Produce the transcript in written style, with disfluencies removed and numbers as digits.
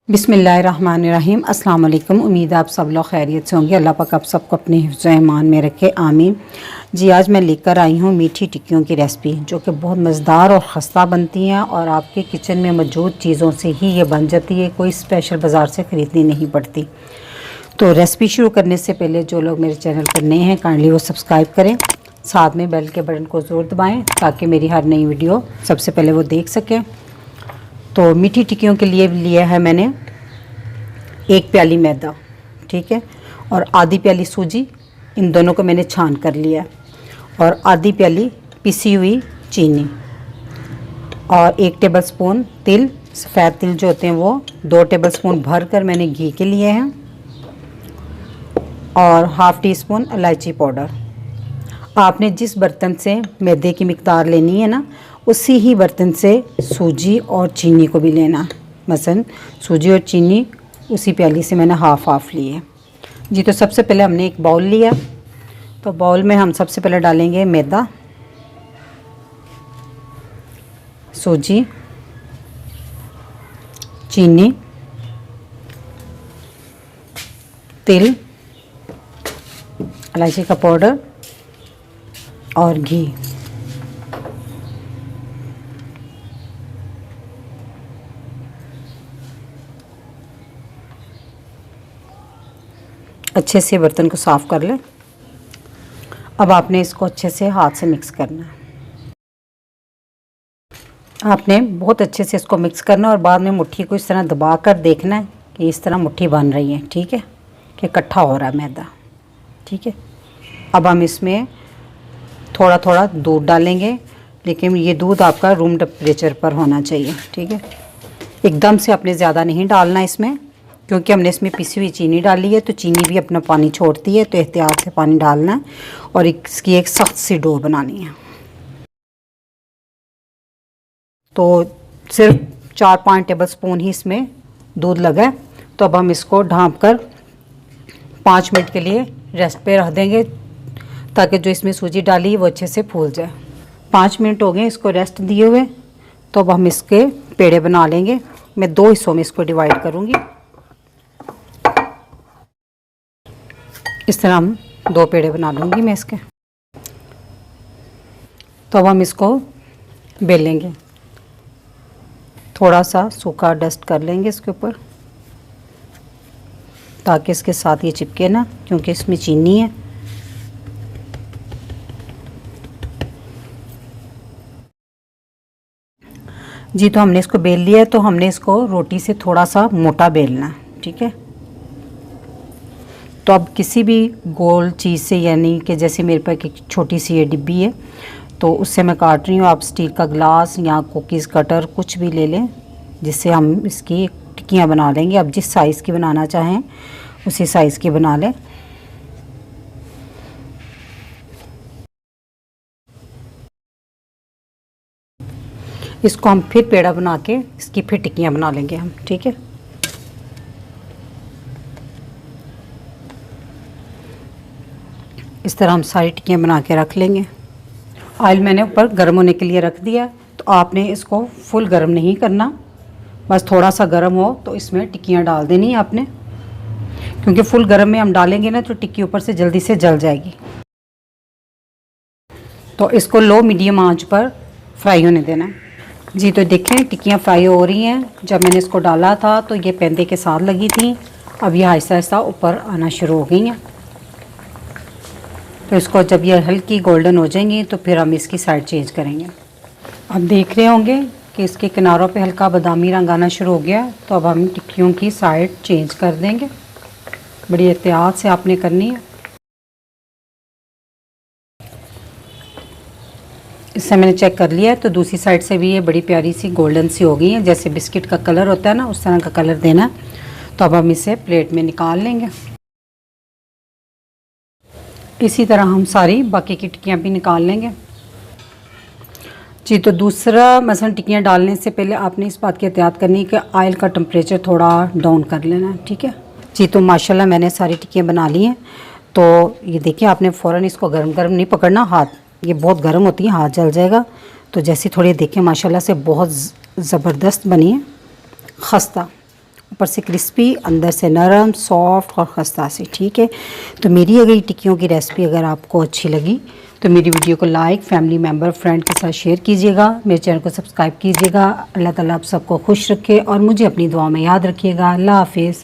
बिस्मिल्लाहिर्रहमानिर्रहीम। अस्सलाम वालेकुम। उम्मीद है आप सब लोग खैरियत से होंगे। अल्लाह पाक आप सबको अपने हिफ्ज़ ईमान में रखे, आमीन। जी आज मैं लेकर आई हूँ मीठी टिक्कियों की रेसिपी, जो कि बहुत मज़ेदार और ख़स्ता बनती हैं और आपके किचन में मौजूद चीज़ों से ही ये बन जाती है, कोई स्पेशल बाज़ार से ख़रीदनी नहीं पड़ती। तो रेसिपी शुरू करने से पहले जो लोग मेरे चैनल पर नए हैं काइंडली वो सब्सक्राइब करें, साथ में बेल के बटन को ज़रूर दबाएँ ताकि मेरी हर नई वीडियो सबसे पहले वो देख सकें। तो मीठी टिक्कियों के लिए लिया है मैंने 1 प्याली मैदा, ठीक है, और आधी प्याली सूजी। इन दोनों को मैंने छान कर लिया, और आधी प्याली पिसी हुई चीनी, और 1 टेबलस्पून तिल, सफ़ेद तिल जो होते हैं वो 2 टेबलस्पून भर कर मैंने घी के लिए हैं, और हाफ़ टी स्पून इलायची पाउडर। आपने जिस बर्तन से मैदे की मिकदार लेनी है ना, उसी ही बर्तन से सूजी और चीनी को भी लेना। मसलन सूजी और चीनी उसी प्याली से मैंने हाफ़ ली है जी। तो सबसे पहले हमने एक बाउल लिया, तो बाउल में हम सबसे पहले डालेंगे मैदा, सूजी, चीनी, तिल, इलायची का पाउडर और घी। अच्छे से बर्तन को साफ़ कर लें। अब आपने इसको अच्छे से हाथ से मिक्स करना है। आपने बहुत अच्छे से इसको मिक्स करना और बाद में मुट्ठी को इस तरह दबा कर देखना है कि इस तरह मुट्ठी बन रही है, ठीक है, कि इकट्ठा हो रहा है मैदा, ठीक है। अब हम इसमें थोड़ा थोड़ा दूध डालेंगे, लेकिन ये दूध आपका रूम टेम्परेचर पर होना चाहिए, ठीक है। एकदम से आपने ज़्यादा नहीं डालना इसमें, क्योंकि हमने इसमें पिसी हुई चीनी डाली है, तो चीनी भी अपना पानी छोड़ती है, तो एहतियात से पानी डालना है और इसकी एक सख्त सी डो बनानी है। तो सिर्फ 4-5 टेबलस्पून ही इसमें दूध लगा है। तो अब हम इसको ढाँप कर 5 मिनट के लिए रेस्ट पे रख देंगे, ताकि जो इसमें सूजी डाली है वो अच्छे से फूल जाए। 5 मिनट हो गए इसको रेस्ट दिए हुए। तो अब हम इसके पेड़े बना लेंगे। मैं 2 हिस्सों में इसको डिवाइड करूँगी। इस तरह हम 2 पेड़े बना लूँगी मैं इसके। तो अब हम इसको बेलेंगे, थोड़ा सा सूखा डस्ट कर लेंगे इसके ऊपर, ताकि इसके साथ ये चिपके ना, क्योंकि इसमें चीनी है। जी तो हमने इसको बेल लिया है। तो हमने इसको रोटी से थोड़ा सा मोटा बेलना है, ठीक है। तो अब किसी भी गोल चीज़ से, यानी कि जैसे मेरे पास एक छोटी सी ये डिब्बी है, तो उससे मैं काट रही हूँ। आप स्टील का ग्लास या कुकीज़ कटर कुछ भी ले लें, जिससे हम इसकी टिक्कियाँ बना लेंगे। अब जिस साइज़ की बनाना चाहें उसी साइज़ की बना लें। इसको हम फिर पेड़ा बना के इसकी फिर टिक्कियाँ बना लेंगे हम, ठीक है। इस तरह हम सारी टिक्कियाँ बना के रख लेंगे। ऑयल मैंने ऊपर गर्म होने के लिए रख दिया। तो आपने इसको फुल गर्म नहीं करना, बस थोड़ा सा गर्म हो तो इसमें टिक्कियाँ डाल देनी है आपने, क्योंकि फुल गर्म में हम डालेंगे ना तो टिक्की ऊपर से जल्दी से जल जाएगी। तो इसको लो मीडियम आंच पर फ्राई होने देना है जी। तो देखें टिक्कियाँ फ्राई हो रही हैं। जब मैंने इसको डाला था तो ये पैंदे के साथ लगी थी, अब ये आहिस्ता आहिस्ता ऊपर आना शुरू हो गई हैं। तो इसको जब ये हल्की गोल्डन हो जाएंगी तो फिर हम इसकी साइड चेंज करेंगे। अब देख रहे होंगे कि इसके किनारों पे हल्का बादामी रंग आना शुरू हो गया। तो अब हम टिक्कियों की साइड चेंज कर देंगे। बड़ी एहतियात से आपने करनी है। इससे मैंने चेक कर लिया है, तो दूसरी साइड से भी ये बड़ी प्यारी सी गोल्डन सी हो गई है, जैसे बिस्किट का कलर होता है ना, उस तरह का कलर देना। तो अब हम इसे प्लेट में निकाल लेंगे। इसी तरह हम सारी बाकी की टिक्कियाँ भी निकाल लेंगे जी। तो दूसरा मसलन टिक्कियाँ डालने से पहले आपने इस बात की एहतियात करनी है कि ऑयल का टेम्परेचर थोड़ा डाउन कर लेना है, ठीक है जी। तो माशाल्लाह मैंने सारी टिक्कियाँ बना ली हैं। तो ये देखिए, आपने फ़ौरन इसको गर्म गर्म नहीं पकड़ना, हाथ ये बहुत गर्म होती है, हाथ जल जाएगा। तो जैसे थोड़ी देखें माशाल्लाह से बहुत ज़बरदस्त बनी है, खस्ता। ऊपर से क्रिस्पी, अंदर से नरम, सॉफ्ट और खस्ता सी। ठीक है, तो मेरी अगर ये टिक्कियों की रेसिपी अगर आपको अच्छी लगी तो मेरी वीडियो को लाइक, फैमिली मेम्बर, फ्रेंड के साथ शेयर कीजिएगा, मेरे चैनल को सब्सक्राइब कीजिएगा। अल्लाह ताला आप सबको खुश रखे और मुझे अपनी दुआ में याद रखिएगा। अल्लाह हाफिज़।